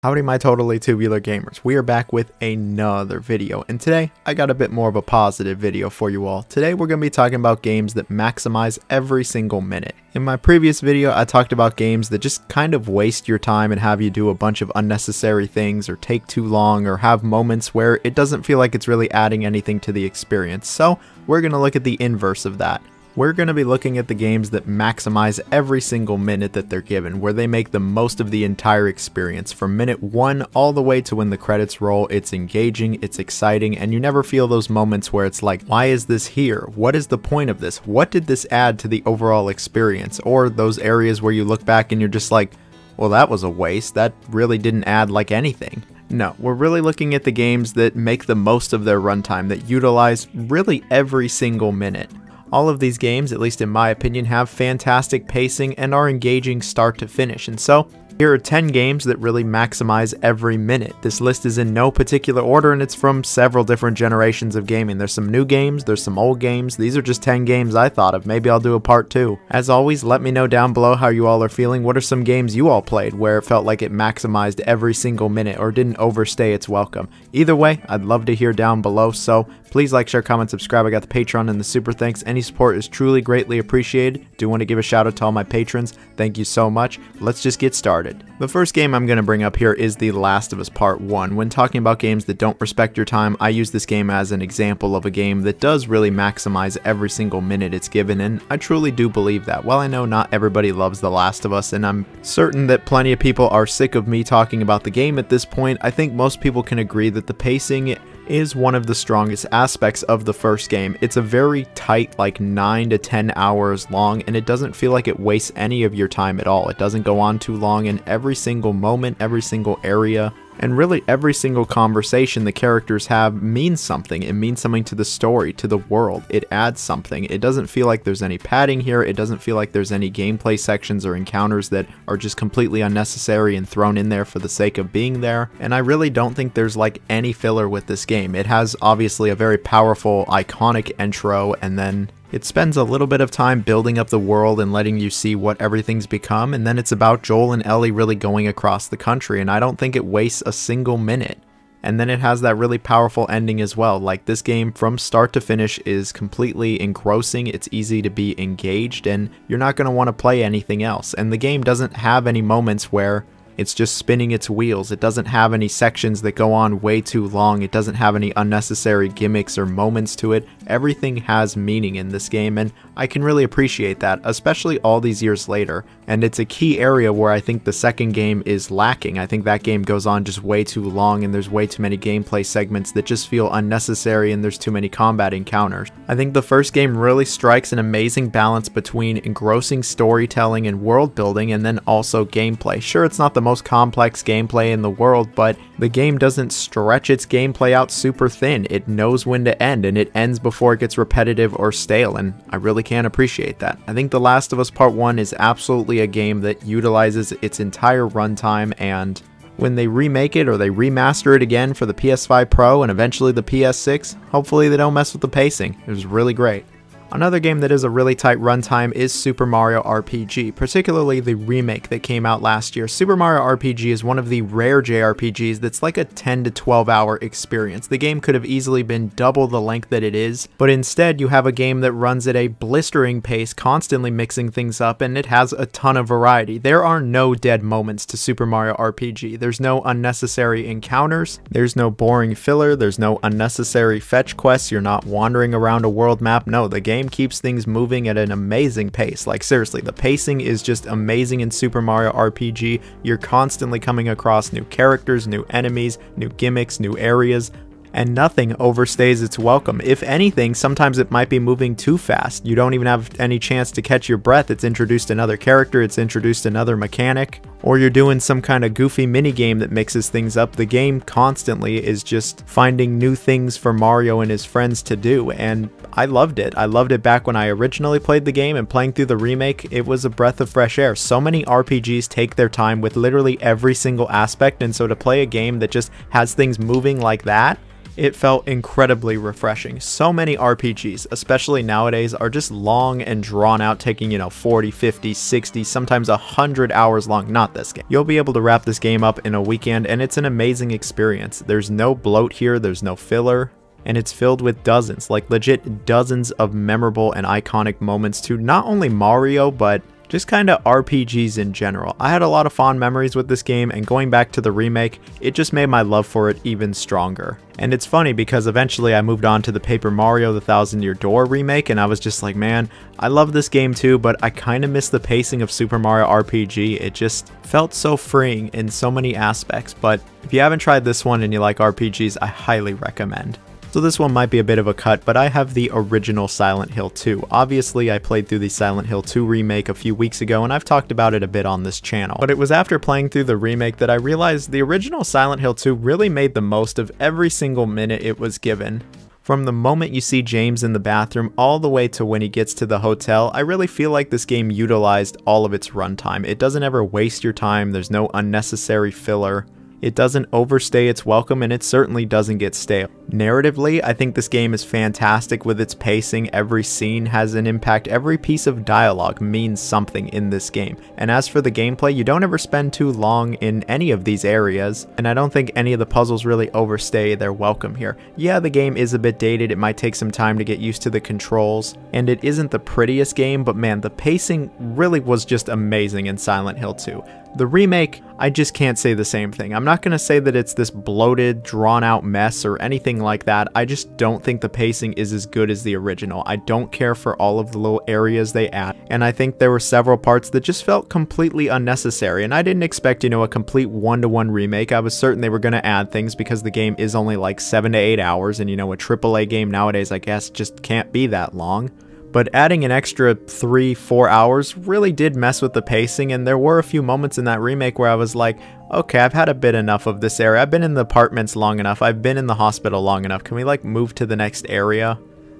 Howdy my totally tubular gamers, we are back with another video, and today I got a bit more of a positive video for you all. Today we're going to be talking about games that maximize every single minute. In my previous video I talked about games that just kind of waste your time and have you do a bunch of unnecessary things or take too long or have moments where it doesn't feel like it's really adding anything to the experience. So we're going to look at the inverse of that. We're going to be looking at the games that maximize every single minute that they're given, where they make the most of the entire experience. From minute 1 all the way to when the credits roll, it's engaging, it's exciting, and you never feel those moments where it's like, why is this here? What is the point of this? What did this add to the overall experience? Or those areas where you look back and you're just like, well, that was a waste. That really didn't add like anything. No, we're really looking at the games that make the most of their runtime, that utilize really every single minute. All of these games, at least in my opinion, have fantastic pacing and are engaging start to finish, and so here are 10 games that really maximize every minute. This list is in no particular order and it's from several different generations of gaming. There's some new games, there's some old games. These are just 10 games I thought of. Maybe I'll do a part 2. As always, let me know down below how you all are feeling. What are some games you all played where it felt like it maximized every single minute or didn't overstay its welcome? Either way, I'd love to hear down below, so please like, share, comment, subscribe. I got the Patreon and the super thanks. Any support is truly greatly appreciated. Do want to give a shout out to all my patrons. Thank you so much. Let's just get started. The first game I'm going to bring up here is The Last of Us Part 1. When talking about games that don't respect your time, I use this game as an example of a game that does really maximize every single minute it's given, and I truly do believe that. While I know not everybody loves The Last of Us, and I'm certain that plenty of people are sick of me talking about the game at this point, I think most people can agree that the pacing is one of the strongest aspects of the first game. It's a very tight, like 9 to 10 hours long, and it doesn't feel like it wastes any of your time at all. It doesn't go on too long, and every single moment, every single area, and really every single conversation the characters have means something. It means something to the story, to the world. It adds something. It doesn't feel like there's any padding here. It doesn't feel like there's any gameplay sections or encounters that are just completely unnecessary and thrown in there for the sake of being there. And I really don't think there's like any filler with this game. It has obviously a very powerful, iconic intro, and then it spends a little bit of time building up the world and letting you see what everything's become, and then it's about Joel and Ellie really going across the country, and I don't think it wastes a single minute. And then it has that really powerful ending as well. Like, this game from start to finish is completely engrossing, it's easy to be engaged, and you're not going to want to play anything else. And the game doesn't have any moments where it's just spinning its wheels. It doesn't have any sections that go on way too long. It doesn't have any unnecessary gimmicks or moments to it. Everything has meaning in this game, and I can really appreciate that, especially all these years later. And it's a key area where I think the second game is lacking. I think that game goes on just way too long, and there's way too many gameplay segments that just feel unnecessary, and there's too many combat encounters. I think the first game really strikes an amazing balance between engrossing storytelling and world building, and then also gameplay. Sure, it's not the most complex gameplay in the world, but the game doesn't stretch its gameplay out super thin. It knows when to end, and it ends before it gets repetitive or stale, and I really can't appreciate that. I think The Last of Us Part 1 is absolutely a game that utilizes its entire runtime, and when they remake it or they remaster it again for the PS5 Pro and eventually the PS6, hopefully they don't mess with the pacing. It was really great. Another game that is a really tight runtime is Super Mario RPG, particularly the remake that came out last year. Super Mario RPG is one of the rare JRPGs that's like a 10 to 12 hour experience. The game could have easily been double the length that it is, but instead you have a game that runs at a blistering pace, constantly mixing things up, and it has a ton of variety. There are no dead moments to Super Mario RPG. There's no unnecessary encounters, there's no boring filler, there's no unnecessary fetch quests, you're not wandering around a world map. No, the game keeps things moving at an amazing pace. Like, seriously, the pacing is just amazing in Super Mario RPG. You're constantly coming across new characters, new enemies, new gimmicks, new areas, and nothing overstays its welcome. If anything, sometimes it might be moving too fast. You don't even have any chance to catch your breath. It's introduced another character, it's introduced another mechanic, or you're doing some kind of goofy mini game that mixes things up. The game constantly is just finding new things for Mario and his friends to do, and I loved it. I loved it back when I originally played the game, and playing through the remake, it was a breath of fresh air. So many RPGs take their time with literally every single aspect, and so to play a game that just has things moving like that, It felt incredibly refreshing. So many RPGs, especially nowadays, are just long and drawn out, taking, 40, 50, 60, sometimes 100 hours long. Not this game. You'll be able to wrap this game up in a weekend, and it's an amazing experience. There's no bloat here, there's no filler, and it's filled with dozens, like legit dozens of memorable and iconic moments to not only Mario, but just kind of RPGs in general. I had a lot of fond memories with this game, and going back to the remake, it just made my love for it even stronger. And it's funny because eventually I moved on to the Paper Mario The Thousand Year Door remake, and I was just like, man, I love this game too, but I kind of miss the pacing of Super Mario RPG. It just felt so freeing in so many aspects, but if you haven't tried this one and you like RPGs, I highly recommend. So this one might be a bit of a cut, but I have the original Silent Hill 2. Obviously, I played through the Silent Hill 2 remake a few weeks ago, and I've talked about it a bit on this channel. But it was after playing through the remake that I realized the original Silent Hill 2 really made the most of every single minute it was given. From the moment you see James in the bathroom all the way to when he gets to the hotel, I really feel like this game utilized all of its runtime. It doesn't ever waste your time, there's no unnecessary filler. It doesn't overstay its welcome, and it certainly doesn't get stale. Narratively, I think this game is fantastic with its pacing. Every scene has an impact. Every piece of dialogue means something in this game. And as for the gameplay, you don't ever spend too long in any of these areas, and I don't think any of the puzzles really overstay their welcome here. Yeah, the game is a bit dated. It might take some time to get used to the controls, and it isn't the prettiest game, but man, the pacing really was just amazing in Silent Hill 2. The remake, I just can't say the same thing. I'm not going to say that it's this bloated, drawn out mess or anything like that. I just don't think the pacing is as good as the original. I don't care for all of the little areas they add, and I think there were several parts that just felt completely unnecessary, and I didn't expect, a complete one-to-one remake. I was certain they were going to add things because the game is only like 7 to 8 hours, and a AAA game nowadays, I guess, just can't be that long. But adding an extra 3-4 hours really did mess with the pacing, and there were a few moments in that remake where I was like, okay, I've had a bit enough of this area. I've been in the apartments long enough. I've been in the hospital long enough. Can we move to the next area?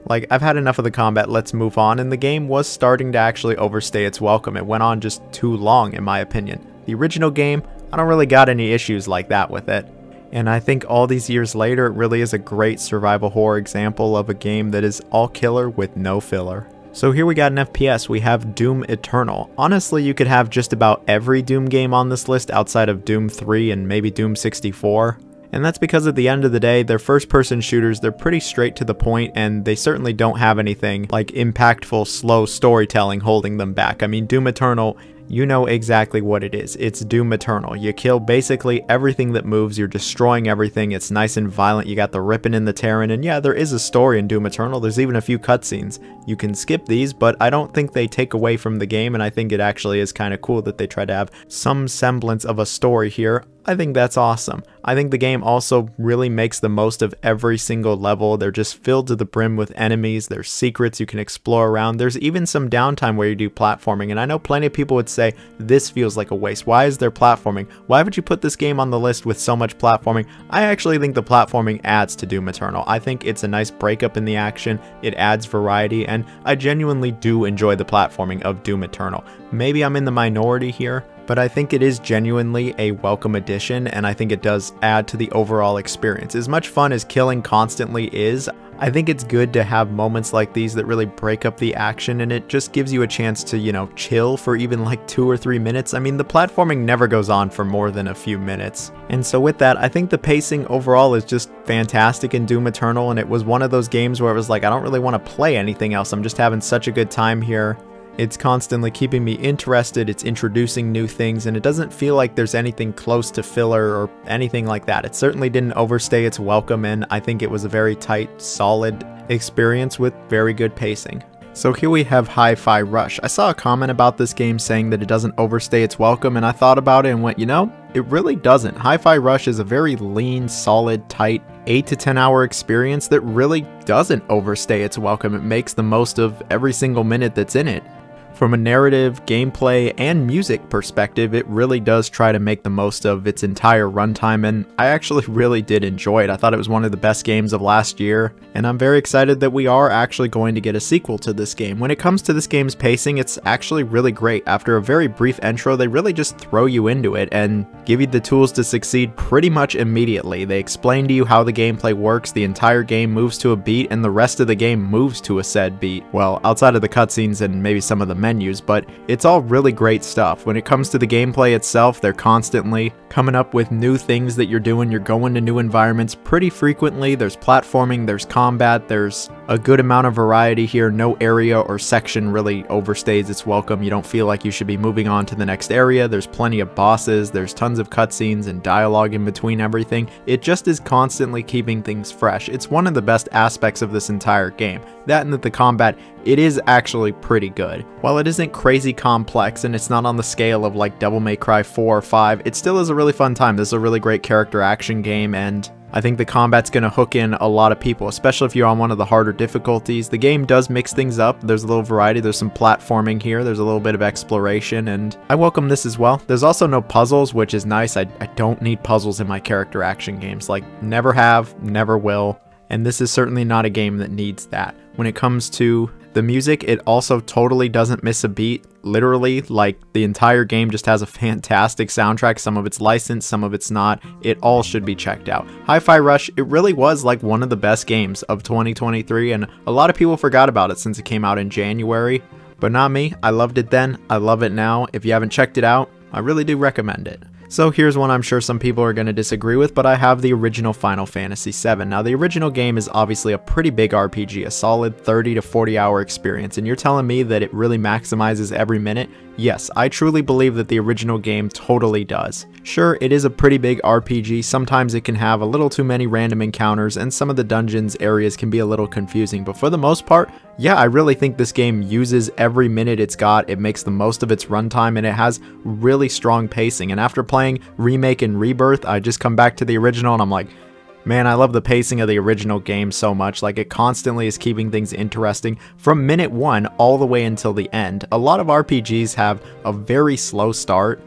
I've had enough of the combat, let's move on. And the game was starting to actually overstay its welcome. It went on just too long, in my opinion. The original game, I don't really got any issues like that with it. And I think all these years later, it really is a great survival horror example of a game that is all killer with no filler. So here we got an FPS, we have Doom Eternal. Honestly, you could have just about every Doom game on this list outside of Doom 3 and maybe Doom 64. And that's because at the end of the day, they're first-person shooters, they're pretty straight to the point, and they certainly don't have anything like impactful, slow storytelling holding them back. I mean, Doom Eternal, you know exactly what it is. It's Doom Eternal. You kill basically everything that moves, you're destroying everything, it's nice and violent, you got the ripping and the tearing, and yeah, there is a story in Doom Eternal, there's even a few cutscenes. You can skip these, but I don't think they take away from the game, and I think it actually is kind of cool that they try to have some semblance of a story here. I think that's awesome. I think the game also really makes the most of every single level. They're just filled to the brim with enemies, there's secrets you can explore around, there's even some downtime where you do platforming, and I know plenty of people would say, this feels like a waste. Why is there platforming? Why would you put this game on the list with so much platforming? I actually think the platforming adds to Doom Eternal. I think it's a nice breakup in the action, it adds variety, and I genuinely do enjoy the platforming of Doom Eternal. Maybe I'm in the minority here, but I think it is genuinely a welcome addition, and I think it does add to the overall experience. As much fun as killing constantly is, I think it's good to have moments like these that really break up the action, and it just gives you a chance to, chill for even like 2 or 3 minutes. I mean, the platforming never goes on for more than a few minutes. And so with that, I think the pacing overall is just fantastic in Doom Eternal, and it was one of those games where it was like, I don't really want to play anything else. I'm just having such a good time here. It's constantly keeping me interested, it's introducing new things, and it doesn't feel like there's anything close to filler or anything like that. It certainly didn't overstay its welcome, and I think it was a very tight, solid experience with very good pacing. So here we have Hi-Fi Rush. I saw a comment about this game saying that it doesn't overstay its welcome, and I thought about it and went, it really doesn't. Hi-Fi Rush is a very lean, solid, tight, 8 to 10 hour experience that really doesn't overstay its welcome. It makes the most of every single minute that's in it. From a narrative, gameplay, and music perspective, it really does try to make the most of its entire runtime, and I actually really did enjoy it. I thought it was one of the best games of last year, and I'm very excited that we are actually going to get a sequel to this game. When it comes to this game's pacing, it's actually really great. After a very brief intro, they really just throw you into it and give you the tools to succeed pretty much immediately. They explain to you how the gameplay works, the entire game moves to a beat, and the rest of the game moves to a said beat. Well, outside of the cutscenes and maybe some of the menus, but it's all really great stuff. When it comes to the gameplay itself, they're constantly coming up with new things that you're doing. You're going to new environments pretty frequently. There's platforming, there's combat, there's a good amount of variety here. No area or section really overstays its welcome. You don't feel like you should be moving on to the next area. There's plenty of bosses, there's tons of cutscenes and dialogue in between everything. It just is constantly keeping things fresh. It's one of the best aspects of this entire game. That and that the combat, it is actually pretty good. While it isn't crazy complex and it's not on the scale of like Devil May Cry 4 or 5, it still is a really fun time. This is a really great character action game, and I think the combat's going to hook in a lot of people, especially if you're on one of the harder difficulties. The game does mix things up. There's a little variety. There's some platforming here. There's a little bit of exploration, and I welcome this as well. There's also no puzzles, which is nice. I don't need puzzles in my character action games. Like, never have, never will. And this is certainly not a game that needs that. When it comes to the music, it also totally doesn't miss a beat. Literally, like, the entire game just has a fantastic soundtrack. Some of it's licensed, some of it's not. It all should be checked out. Hi-Fi Rush, it really was like one of the best games of 2023, and a lot of people forgot about it since it came out in January. But not me. I loved it then. I love it now. If you haven't checked it out, I really do recommend it. So here's one I'm sure some people are going to disagree with, but I have the original Final Fantasy VII. Now, the original game is obviously a pretty big RPG, a solid 30 to 40 hour experience, and you're telling me that it really maximizes every minute? Yes, I truly believe that the original game totally does. Sure, it is a pretty big RPG. Sometimes it can have a little too many random encounters, and some of the dungeons areas can be a little confusing, but for the most part, yeah, I really think this game uses every minute it's got. It makes the most of its runtime, and it has really strong pacing. And after playing Remake and Rebirth, I just come back to the original and I'm like, man, I love the pacing of the original game so much. Like, it constantly is keeping things interesting from minute one all the way until the end. A lot of RPGs have a very slow start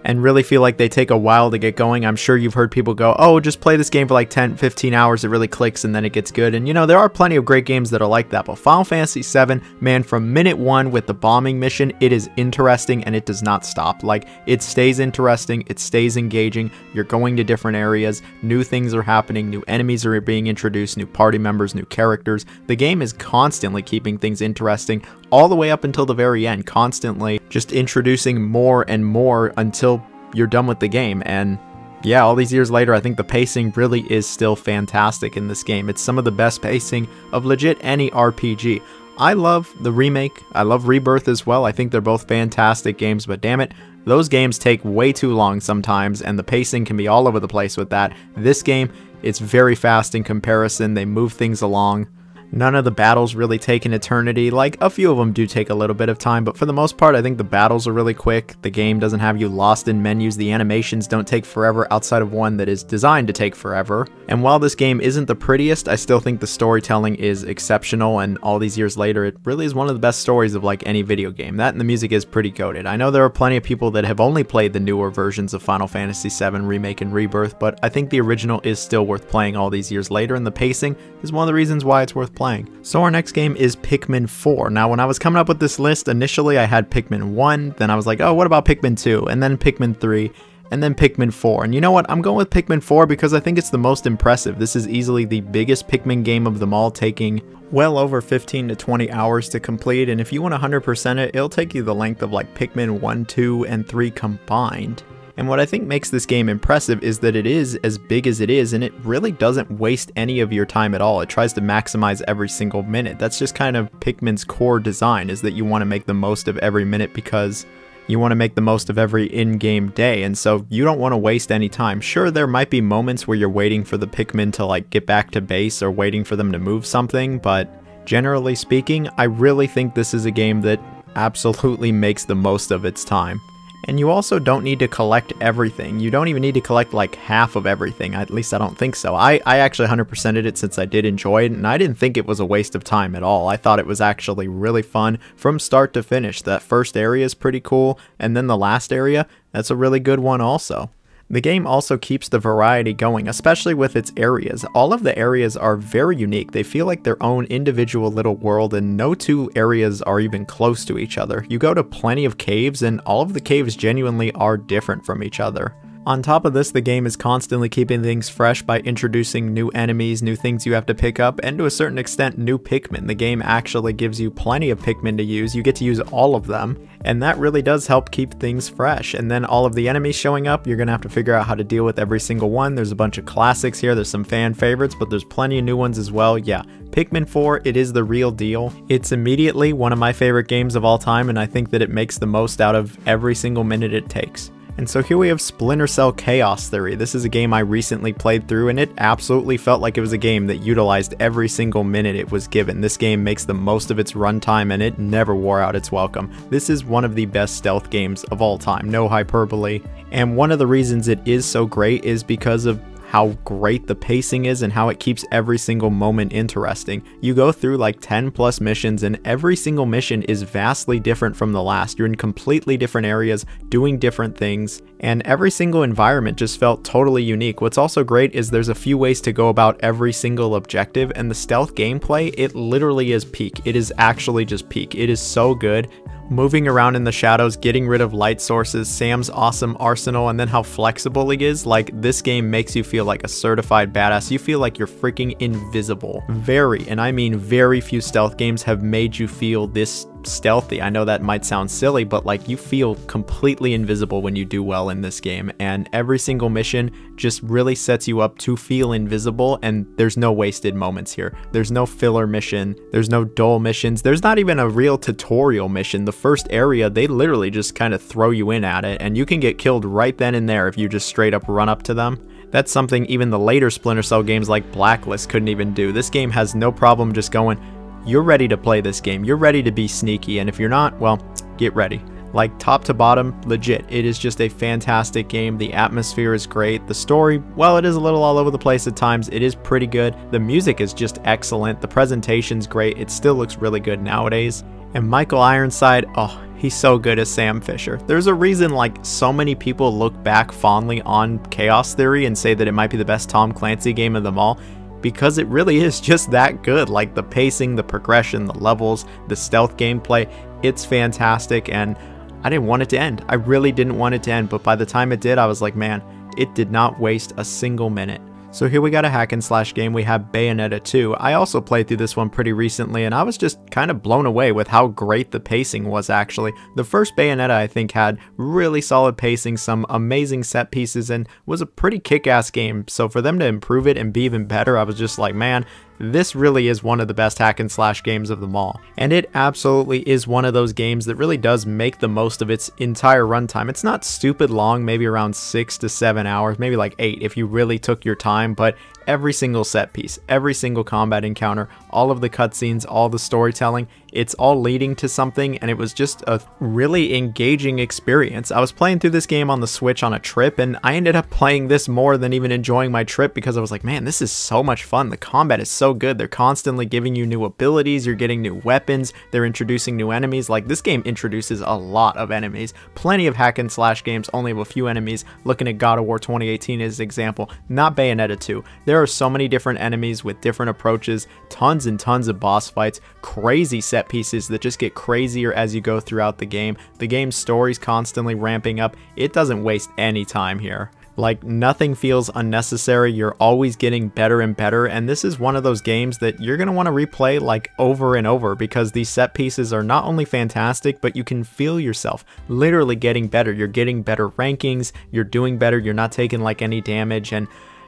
and really feel like they take a while to get going. I'm sure you've heard people go, oh, just play this game for like 10, 15 hours, it really clicks and then it gets good. And you know, there are plenty of great games that are like that, but Final Fantasy VII, man, from minute one with the bombing mission, it is interesting and it does not stop. Like, it stays interesting, it stays engaging, you're going to different areas, new things are happening, new enemies are being introduced, new party members, new characters. The game is constantly keeping things interesting all the way up until the very end, constantly just introducing more and more until you're done with the game. And yeah, all these years later, I think the pacing really is still fantastic in this game. It's some of the best pacing of legit any RPG. I love the remake, I love Rebirth as well. I think they're both fantastic games, but damn it, those games take way too long sometimes, and the pacing can be all over the place with that. This game, it's very fast in comparison. They move things along. None of the battles really take an eternity. Like, a few of them do take a little bit of time, but for the most part, I think the battles are really quick. The game doesn't have you lost in menus. The animations don't take forever outside of one that is designed to take forever. And while this game isn't the prettiest, I still think the storytelling is exceptional, and all these years later, it really is one of the best stories of like any video game. That and the music is pretty goated. I know there are plenty of people that have only played the newer versions of Final Fantasy VII Remake and Rebirth, but I think the original is still worth playing all these years later, and the pacing is one of the reasons why it's worth playing. So our next game is Pikmin 4. Now, when I was coming up with this list, initially I had Pikmin 1, then I was like, oh, what about Pikmin 2, and then Pikmin 3, and then Pikmin 4. And you know what? I'm going with Pikmin 4 because I think it's the most impressive. This is easily the biggest Pikmin game of them all, taking well over 15 to 20 hours to complete, and if you want 100% it, it'll take you the length of like Pikmin 1, 2, and 3 combined. And what I think makes this game impressive is that it is as big as it is, and it really doesn't waste any of your time at all. It tries to maximize every single minute. That's just kind of Pikmin's core design, is that you want to make the most of every minute because you want to make the most of every in-game day, and so you don't want to waste any time. Sure, there might be moments where you're waiting for the Pikmin to like get back to base or waiting for them to move something, but generally speaking, I really think this is a game that absolutely makes the most of its time. And you also don't need to collect everything. You don't even need to collect like half of everything. At least I don't think so. I actually 100%ed it since I did enjoy it, and I didn't think it was a waste of time at all. I thought it was actually really fun from start to finish. That first area is pretty cool, and then the last area, that's a really good one also. The game also keeps the variety going, especially with its areas. All of the areas are very unique. They feel like their own individual little world, and no two areas are even close to each other. You go to plenty of caves, and all of the caves genuinely are different from each other. On top of this, the game is constantly keeping things fresh by introducing new enemies, new things you have to pick up, and to a certain extent, new Pikmin. The game actually gives you plenty of Pikmin to use. You get to use all of them, and that really does help keep things fresh. And then all of the enemies showing up, you're going to have to figure out how to deal with every single one. There's a bunch of classics here. There's some fan favorites, but there's plenty of new ones as well. Yeah, Pikmin 4, it is the real deal. It's immediately one of my favorite games of all time, and I think that it makes the most out of every single minute it takes. And so here we have Splinter Cell Chaos Theory. This is a game I recently played through, and it absolutely felt like it was a game that utilized every single minute it was given. This game makes the most of its runtime, and it never wore out its welcome. This is one of the best stealth games of all time, no hyperbole. And one of the reasons it is so great is because of how great the pacing is and how it keeps every single moment interesting. You go through like 10 plus missions, and every single mission is vastly different from the last. You're in completely different areas, doing different things, and every single environment just felt totally unique. What's also great is there's a few ways to go about every single objective, and the stealth gameplay, it literally is peak. It is actually just peak. It is so good. Moving around in the shadows, getting rid of light sources, Sam's awesome arsenal, and then how flexible he is. Like, this game makes you feel like a certified badass. You feel like you're freaking invisible. Very, and I mean very few stealth games have made you feel this stealthy. I know that might sound silly, but like, you feel completely invisible when you do well in this game, and every single mission just really sets you up to feel invisible, and there's no wasted moments here. There's no filler mission, there's no dull missions, there's not even a real tutorial mission. The first area, they literally just kind of throw you in at it, and you can get killed right then and there if you just straight up run up to them. That's something even the later Splinter Cell games like Blacklist couldn't even do. This game has no problem just going, you're ready to play this game, you're ready to be sneaky, and if you're not, well, get ready. Like, top to bottom, legit, it is just a fantastic game. The atmosphere is great. The story, well, it is a little all over the place at times. It is pretty good. The music is just excellent. The presentation's great. It still looks really good nowadays. And Michael Ironside, oh, he's so good as Sam Fisher. There's a reason like so many people look back fondly on Chaos Theory and say that it might be the best Tom Clancy game of them all, because it really is just that good. Like, the pacing, the progression, the levels, the stealth gameplay, it's fantastic, and I didn't want it to end. I really didn't want it to end, but by the time it did, I was like, man, it did not waste a single minute. So here we got a hack and slash game. We have Bayonetta 2. I also played through this one pretty recently, and I was just kind of blown away with how great the pacing was actually. The first Bayonetta, I think, had really solid pacing, some amazing set pieces, and was a pretty kick-ass game. So for them to improve it and be even better, I was just like, man, this really is one of the best hack and slash games of them all. And it absolutely is one of those games that really does make the most of its entire runtime. It's not stupid long, maybe around 6 to 7 hours, maybe like 8 if you really took your time, but every single set piece, every single combat encounter, all of the cutscenes, all the storytelling, it's all leading to something, and it was just a really engaging experience. I was playing through this game on the Switch on a trip, and I ended up playing this more than even enjoying my trip because I was like, man, this is so much fun. The combat is so good. They're constantly giving you new abilities, you're getting new weapons, they're introducing new enemies. Like, this game introduces a lot of enemies. Plenty of hack and slash games only have a few enemies. Looking at God of War 2018 as an example, not Bayonetta 2. There are so many different enemies with different approaches, tons and tons of boss fights, crazy set pieces that just get crazier as you go throughout the game. The game's story's constantly ramping up. It doesn't waste any time here. Like, nothing feels unnecessary. You're always getting better and better, and this is one of those games that you're going to want to replay like over and over, because these set pieces are not only fantastic, but you can feel yourself literally getting better. You're getting better rankings, you're doing better, you're not taking like any damage, and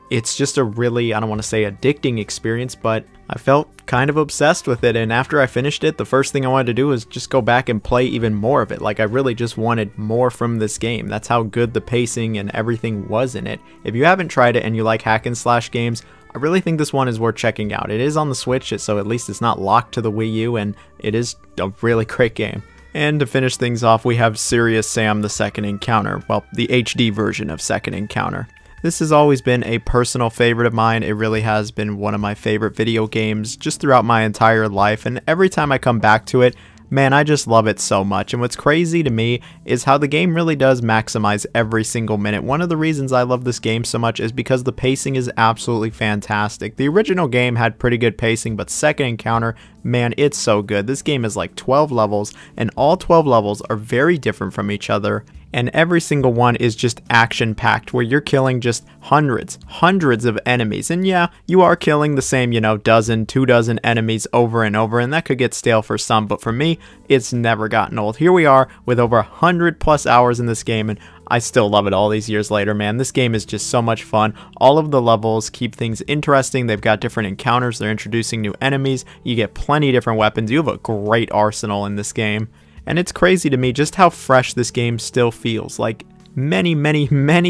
it's just a really, I don't want to say addicting experience, but I felt kind of obsessed with it. And after I finished it, the first thing I wanted to do was just go back and play even more of it. Like, I really just wanted more from this game. That's how good the pacing and everything was in it. If you haven't tried it and you like hack and slash games, I really think this one is worth checking out. It is on the Switch, so at least it's not locked to the Wii U, and it is a really great game. And to finish things off, we have Serious Sam the Second Encounter, well, the HD version of Second Encounter. This has always been a personal favorite of mine. It really has been one of my favorite video games just throughout my entire life, and every time I come back to it, man, I just love it so much. And what's crazy to me is how the game really does maximize every single minute. One of the reasons I love this game so much is because the pacing is absolutely fantastic. The original game had pretty good pacing, but Second Encounter, man, it's so good. This game is like 12 levels, and all 12 levels are very different from each other. And every single one is just action-packed, where you're killing just hundreds of enemies. And yeah, you are killing the same, dozen, 2 dozen enemies over and over, and that could get stale for some, but for me, it's never gotten old. Here we are with over 100+ hours in this game, and I still love it all these years later, man. This game is just so much fun. All of the levels keep things interesting. They've got different encounters. They're introducing new enemies. You get plenty of different weapons. You have a great arsenal in this game. And it's crazy to me just how fresh this game still feels. Like many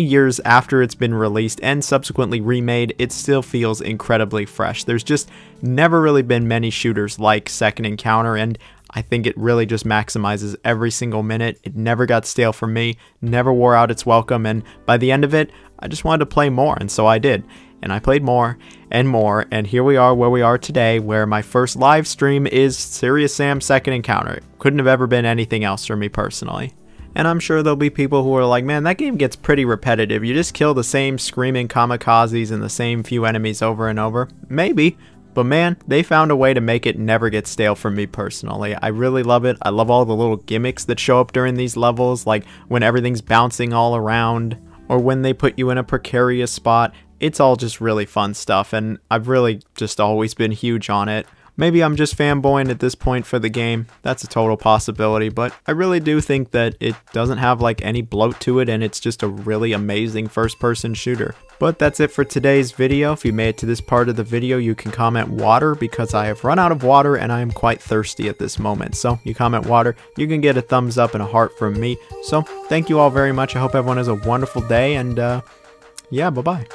years after it's been released and subsequently remade, it still feels incredibly fresh. There's just never really been many shooters like Second Encounter, and I think it really just maximizes every single minute. It never got stale for me, never wore out its welcome, and by the end of it, I just wanted to play more, and so I did. And I played more, and here we are where we are today, where my first live stream is Serious Sam Second Encounter. It couldn't have ever been anything else for me personally. And I'm sure there'll be people who are like, man, that game gets pretty repetitive. You just kill the same screaming kamikazes and the same few enemies over and over. Maybe, but man, they found a way to make it never get stale for me personally. I really love it. I love all the little gimmicks that show up during these levels, like when everything's bouncing all around, or when they put you in a precarious spot. It's all just really fun stuff, and I've really just always been huge on it. Maybe I'm just fanboying at this point for the game. That's a total possibility, but I really do think that it doesn't have like any bloat to it, and it's just a really amazing first-person shooter. But that's it for today's video. If you made it to this part of the video, you can comment water, because I have run out of water and I am quite thirsty at this moment. So you comment water, you can get a thumbs up and a heart from me. So thank you all very much. I hope everyone has a wonderful day, and yeah, bye-bye.